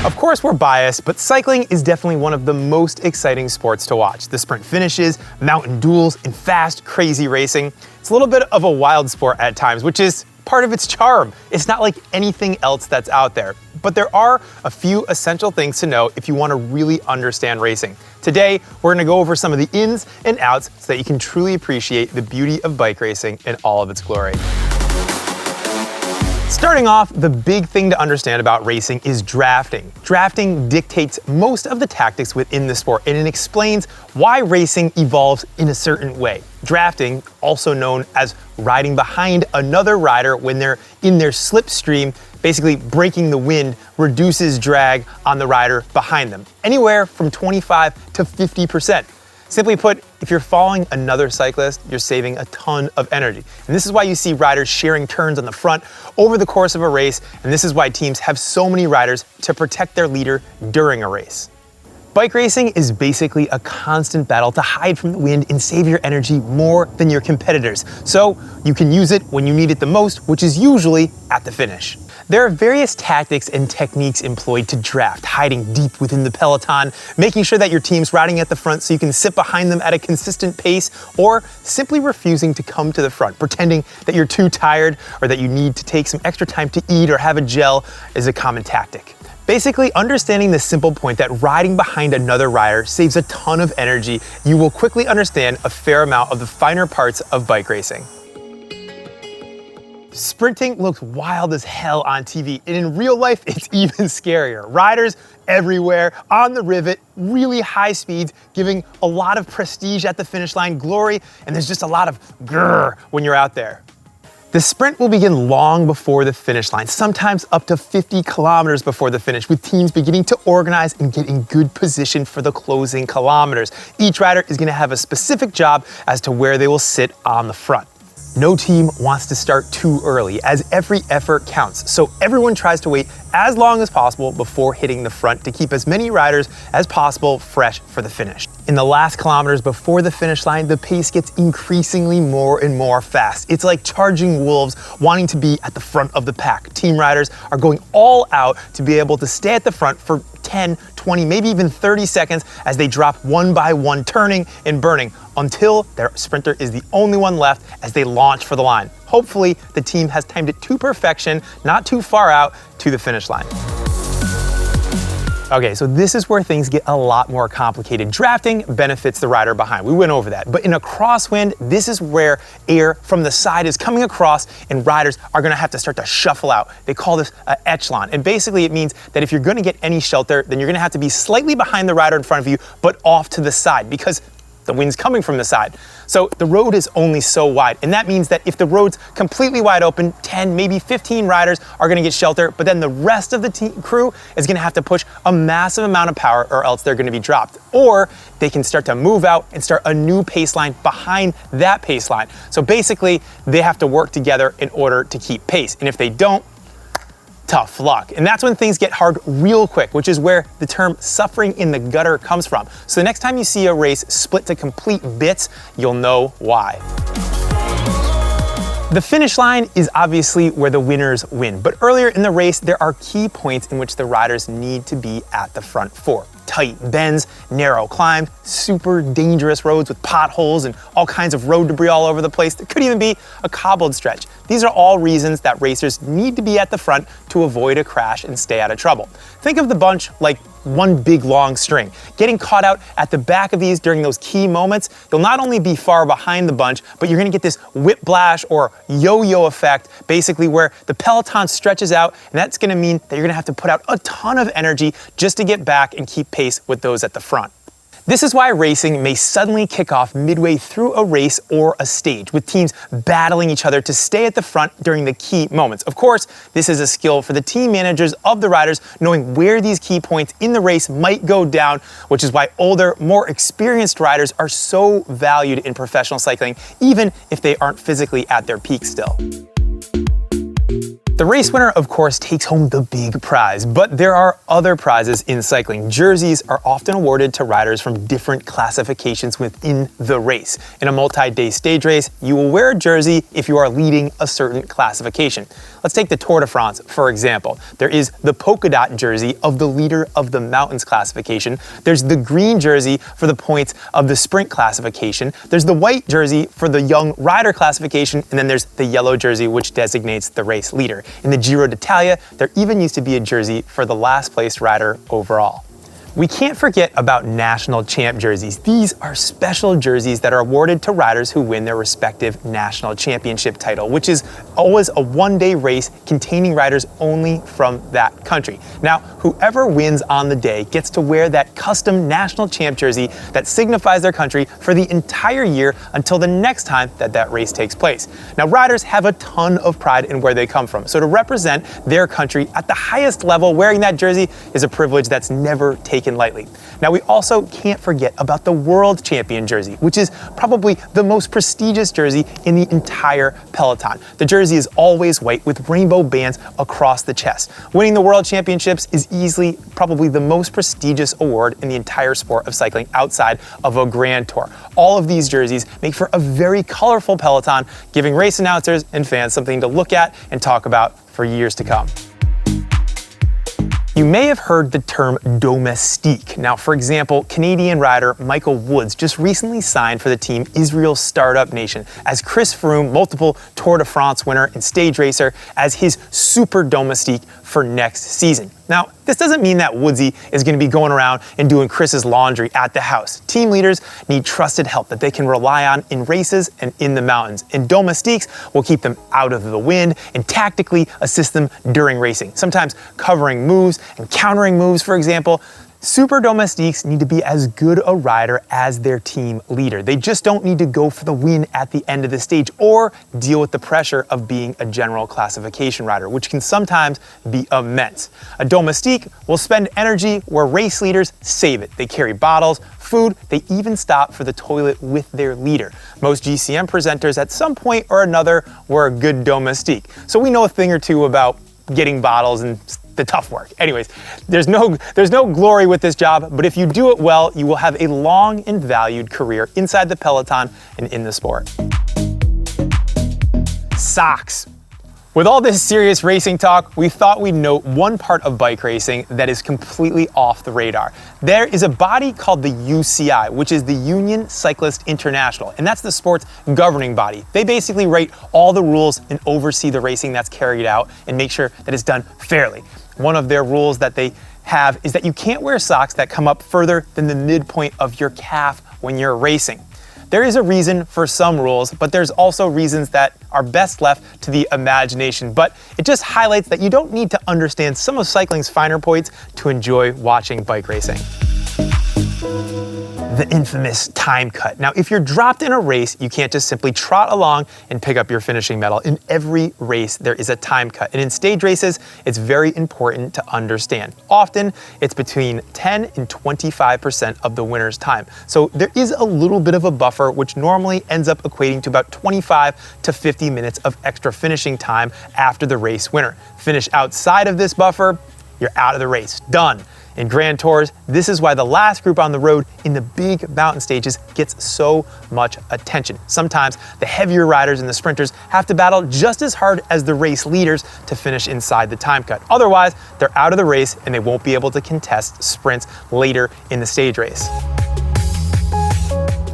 Of course we're biased, but cycling is definitely one of the most exciting sports to watch. The sprint finishes, mountain duels, and fast, crazy racing. It's a little bit of a wild sport at times, which is part of its charm. It's not like anything else that's out there. But there are a few essential things to know if you want to really understand racing. Today, we're going to go over some of the ins and outs so that you can truly appreciate the beauty of bike racing in all of its glory. Starting off, the big thing to understand about racing is drafting. Drafting dictates most of the tactics within the sport, and it explains why racing evolves in a certain way. Drafting, also known as riding behind another rider when they're in their slipstream, basically breaking the wind, reduces drag on the rider behind them, anywhere from 25 to 50%. Simply put, if you're following another cyclist, you're saving a ton of energy. And this is why you see riders sharing turns on the front over the course of a race, and this is why teams have so many riders to protect their leader during a race. Bike racing is basically a constant battle to hide from the wind and save your energy more than your competitors. So you can use it when you need it the most, which is usually at the finish. There are various tactics and techniques employed to draft, hiding deep within the peloton, making sure that your team's riding at the front so you can sit behind them at a consistent pace, or simply refusing to come to the front, pretending that you're too tired or that you need to take some extra time to eat or have a gel is a common tactic. Basically, understanding the simple point that riding behind another rider saves a ton of energy, you will quickly understand a fair amount of the finer parts of bike racing. Sprinting looks wild as hell on TV, and in real life, it's even scarier. Riders everywhere, on the rivet, really high speeds, giving a lot of prestige at the finish line, glory, and there's just a lot of grrr when you're out there. The sprint will begin long before the finish line, sometimes up to 50 kilometers before the finish, with teams beginning to organize and get in good position for the closing kilometers. Each rider is going to have a specific job as to where they will sit on the front. No team wants to start too early, as every effort counts, so everyone tries to wait as long as possible before hitting the front to keep as many riders as possible fresh for the finish. In the last kilometers before the finish line, the pace gets increasingly more and more fast. It's like charging wolves wanting to be at the front of the pack. Team riders are going all out to be able to stay at the front for 10, 20, maybe even 30 seconds as they drop one by one, turning and burning until their sprinter is the only one left as they launch for the line. Hopefully, the team has timed it to perfection, not too far out to the finish line. Okay, so this is where things get a lot more complicated. Drafting benefits the rider behind. We went over that. But in a crosswind, this is where air from the side is coming across and riders are gonna have to start to shuffle out. They call this an echelon. And basically it means that if you're gonna get any shelter, then you're gonna have to be slightly behind the rider in front of you, but off to the side because the wind's coming from the side. So the road is only so wide. And that means that if the road's completely wide open, 10, maybe 15 riders are gonna get shelter, but then the rest of the crew is gonna have to push a massive amount of power or else they're gonna be dropped. Or they can start to move out and start a new pace line behind that pace line. So basically, they have to work together in order to keep pace. And if they don't, tough luck. And that's when things get hard real quick, which is where the term suffering in the gutter comes from. So the next time you see a race split to complete bits, you'll know why. The finish line is obviously where the winners win, but earlier in the race, there are key points in which the riders need to be at the front for. Tight bends, narrow climbs, super dangerous roads with potholes and all kinds of road debris all over the place. There could even be a cobbled stretch. These are all reasons that racers need to be at the front to avoid a crash and stay out of trouble. Think of the bunch like one big long string. Getting caught out at the back of these during those key moments, you'll not only be far behind the bunch, but you're gonna get this whiplash or yo-yo effect, basically where the peloton stretches out, and that's gonna mean that you're gonna have to put out a ton of energy just to get back and keep pace with those at the front. This is why racing may suddenly kick off midway through a race or a stage, with teams battling each other to stay at the front during the key moments. Of course, this is a skill for the team managers of the riders, knowing where these key points in the race might go down, which is why older, more experienced riders are so valued in professional cycling, even if they aren't physically at their peak still. The race winner, of course, takes home the big prize, but there are other prizes in cycling. Jerseys are often awarded to riders from different classifications within the race. In a multi-day stage race, you will wear a jersey if you are leading a certain classification. Let's take the Tour de France, for example. There is the polka dot jersey of the leader of the mountains classification. There's the green jersey for the points of the sprint classification. There's the white jersey for the young rider classification, and then there's the yellow jersey, which designates the race leader. In the Giro d'Italia, there even used to be a jersey for the last place rider overall. We can't forget about national champ jerseys. These are special jerseys that are awarded to riders who win their respective national championship title, which is always a one-day race containing riders only from that country. Now, whoever wins on the day gets to wear that custom national champ jersey that signifies their country for the entire year until the next time that race takes place. Now, riders have a ton of pride in where they come from, so to represent their country at the highest level wearing that jersey is a privilege that's never taken lightly. Now, we also can't forget about the world champion jersey, which is probably the most prestigious jersey in the entire peloton. The jersey is always white with rainbow bands across the chest. Winning the world championships is easily probably the most prestigious award in the entire sport of cycling outside of a grand tour. All of these jerseys make for a very colorful peloton, giving race announcers and fans something to look at and talk about for years to come. You may have heard the term domestique. Now, for example, Canadian rider Michael Woods just recently signed for the team Israel's Startup Nation, as Chris Froome, multiple Tour de France winner and stage racer, as his super domestique for next season. Now, this doesn't mean that Woodsy is going to be going around and doing Chris's laundry at the house. Team leaders need trusted help that they can rely on in races and in the mountains. And domestiques will keep them out of the wind and tactically assist them during racing, sometimes covering moves and countering moves, for example. Super domestiques need to be as good a rider as their team leader. They just don't need to go for the win at the end of the stage or deal with the pressure of being a general classification rider, which can sometimes be immense. A domestique will spend energy where race leaders save it. They carry bottles, food, they even stop for the toilet with their leader. Most GCN presenters at some point or another were a good domestique, so we know a thing or two about getting bottles and the tough work. Anyways, there's no glory with this job, but if you do it well, you will have a long and valued career inside the peloton and in the sport. Socks. With all this serious racing talk, we thought we'd note one part of bike racing that is completely off the radar. There is a body called the UCI, which is the Union Cyclist International, and that's the sport's governing body. They basically write all the rules and oversee the racing that's carried out and make sure that it's done fairly. One of their rules that they have is that you can't wear socks that come up further than the midpoint of your calf when you're racing. There is a reason for some rules, but there's also reasons that are best left to the imagination. But it just highlights that you don't need to understand some of cycling's finer points to enjoy watching bike racing. The infamous time cut. Now, if you're dropped in a race, you can't just simply trot along and pick up your finishing medal. In every race, there is a time cut. And in stage races, it's very important to understand. Often, it's between 10 and 25% of the winner's time. So there is a little bit of a buffer, which normally ends up equating to about 25 to 50 minutes of extra finishing time after the race winner. Finish outside of this buffer, you're out of the race. Done. In Grand Tours, this is why the last group on the road in the big mountain stages gets so much attention. Sometimes the heavier riders and the sprinters have to battle just as hard as the race leaders to finish inside the time cut. Otherwise, they're out of the race and they won't be able to contest sprints later in the stage race.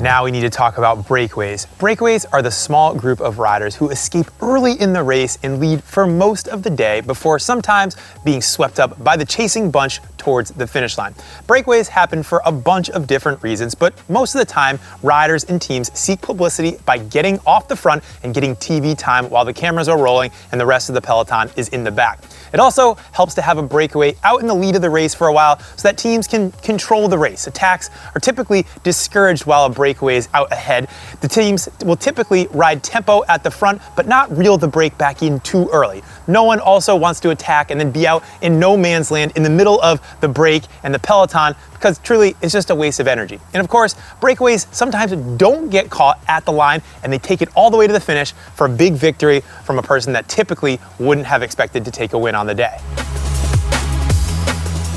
Now we need to talk about breakaways. Breakaways are the small group of riders who escape early in the race and lead for most of the day before sometimes being swept up by the chasing bunch towards the finish line. Breakaways happen for a bunch of different reasons, but most of the time, riders and teams seek publicity by getting off the front and getting TV time while the cameras are rolling and the rest of the peloton is in the back. It also helps to have a breakaway out in the lead of the race for a while so that teams can control the race. Attacks are typically discouraged while a breakaway is out ahead. The teams will typically ride tempo at the front, but not reel the brake back in too early. No one also wants to attack and then be out in no man's land in the middle of the break and the peloton because truly it's just a waste of energy. And of course, breakaways sometimes don't get caught at the line and they take it all the way to the finish for a big victory from a person that typically wouldn't have expected to take a win on the day.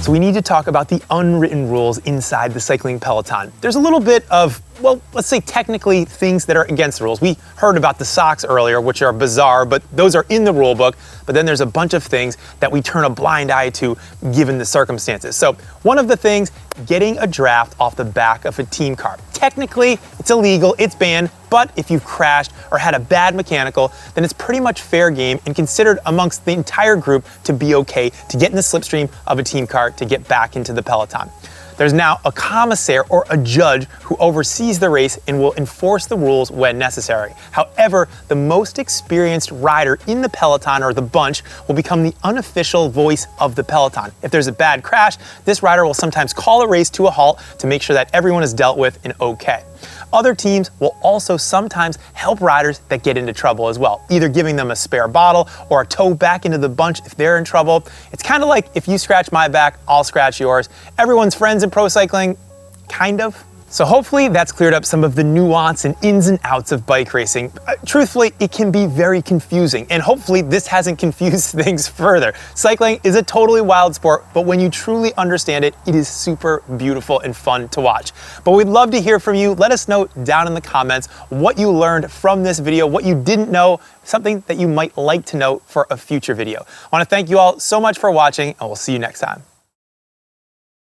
So we need to talk about the unwritten rules inside the cycling peloton. There's a little bit of, well, let's say technically things that are against the rules. We heard about the socks earlier, which are bizarre, but those are in the rule book. But then there's a bunch of things that we turn a blind eye to given the circumstances. So one of the things, getting a draft off the back of a team car. Technically, it's illegal, it's banned, but if you've crashed or had a bad mechanical, then it's pretty much fair game and considered amongst the entire group to be okay to get in the slipstream of a team car to get back into the peloton. There's now a commissaire or a judge who oversees the race and will enforce the rules when necessary. However, the most experienced rider in the peloton or the bunch will become the unofficial voice of the peloton. If there's a bad crash, this rider will sometimes call a race to a halt to make sure that everyone is dealt with and okay. Other teams will also sometimes help riders that get into trouble as well, either giving them a spare bottle or a tow back into the bunch if they're in trouble. It's kind of like if you scratch my back, I'll scratch yours. Everyone's friends in pro cycling, kind of. So hopefully that's cleared up some of the nuance and ins and outs of bike racing. Truthfully, it can be very confusing, and hopefully this hasn't confused things further. Cycling is a totally wild sport, but when you truly understand it, it is super beautiful and fun to watch. But we'd love to hear from you. Let us know down in the comments what you learned from this video, what you didn't know, something that you might like to know for a future video. I want to thank you all so much for watching, and we'll see you next time.